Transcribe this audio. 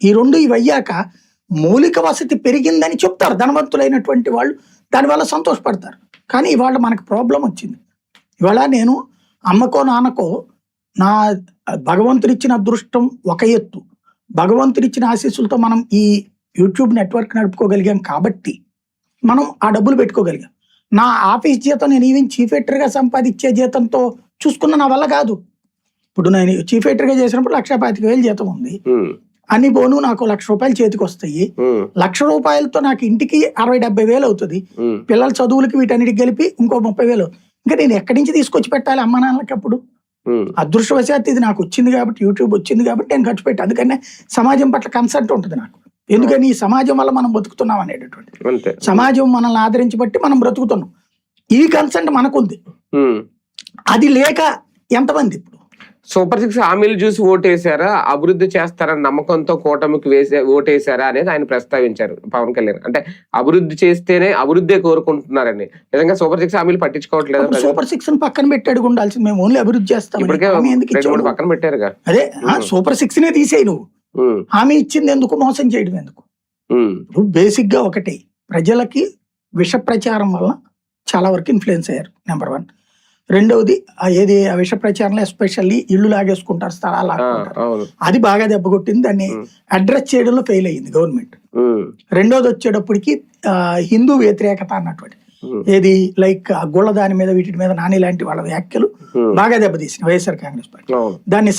ఈ రెండు ఇవి అయ్యాక మౌలిక వసతి పెరిగిందని చెప్తారు ధనవంతులైనటువంటి వాళ్ళు, దానివల్ల సంతోషపడతారు. కానీ ఇవాళ మనకు ప్రాబ్లం వచ్చింది. ఇవాళ నేను అమ్మకో నాన్నకో నా భగవంతుడిచ్చిన అదృష్టం ఒక ఎత్తు, భగవంతుడిచ్చిన ఆశీస్సులతో మనం ఈ యూట్యూబ్ నెట్వర్క్ నడుపుకోగలిగాం కాబట్టి మనం ఆ డబ్బులు పెట్టుకోగలిగాం. నా ఆఫీస్ జీతం నేను ఈవెన్ చీఫ్ ఎడిటర్గా సంపాదించే జీతంతో చూసుకున్న నా వల్ల కాదు. ఇప్పుడు నేను చీఫ్ ఎడిటర్గా చేసినప్పుడు 1,25,000 జీతం ఉంది, అన్ని పోను నాకు ₹1,00,000 చేతికి వస్తాయి. ₹1,00,000 నాకు ఇంటికి 60-70 వేలు అవుతుంది, పిల్లల చదువులకి వీటన్నిటికి కలిపి ఇంకో 30 వేలు. ఇంకా నేను ఎక్కడి నుంచి తీసుకొచ్చి పెట్టాలి అమ్మ నాన్నలకి? అప్పుడు అదృష్టవశాత్తు ఇది నాకు వచ్చింది కాబట్టి, యూట్యూబ్ వచ్చింది కాబట్టి నేను ఖర్చు పెట్టాను. అందుకనే సమాజం పట్ల కన్సర్ట్ ఉంటుంది నాకు. ఎందుకని ఈ సమాజం వల్ల మనం బతుకుతున్నాం అనేటటువంటి, సమాజం మనల్ని ఆదరించి బట్టి మనం బ్రతుకుతున్నాం. ఈ కన్సర్ట్ మనకుంది, అది లేక ఎంతమంది ఇప్పుడు సూపర్ 6 హామీలు చూసి ఓటేశారా, అభివృద్ధి చేస్తారని నమ్మకంతో కూటమికి ఓటేశారా అనేది ఆయన ప్రస్తావించారు పవన్ కళ్యాణ్. అంటే అభివృద్ధి చేస్తేనే అభివృద్ధి కోరుకుంటున్నారని. నిజంగా సూపర్ 6 హామీలు పట్టించుకోవట్లేదు. సూపర్ 6 పక్కన పెట్టాడు ఉండాల్సింది, మేము ఓన్లీ అభివృద్ధి చేస్తాం. ఇప్పటికే 2-3 పక్కన పెట్టారుగా. అదే సూపర్ 6 తీసేయి నువ్వు. హామీ ఇచ్చింది ఎందుకు, మోసం చేయడం ఎందుకు? బేసిక్ గా ఒకటి, ప్రజలకి విష ప్రచారం వల్ల చాలా వరకు ఇన్ఫ్లుయెన్స్ అయ్యారు, నెంబర్ 1. రెండవది ఏది విష ప్రచారంలో ఎస్పెషల్లీ ఇల్లు లాగేసుకుంటారు, స్థలాలు లాగేసుకుంటారు, అది బాగా దెబ్బకొట్టింది. దాన్ని అడ్రస్ చేయడంలో ఫెయిల్ అయ్యింది గవర్నమెంట్. రెండోది వచ్చేటప్పటికి హిందూ వ్యతిరేకత అన్నటువంటి ఏది లైక్ గుళ్ళ దాని మీద వీటి మీద నాని లాంటి వాళ్ళ వ్యాఖ్యలు బాగా దెబ్బతీసినాయి వైఎస్ఆర్ కాంగ్రెస్ పార్టీ. దాన్ని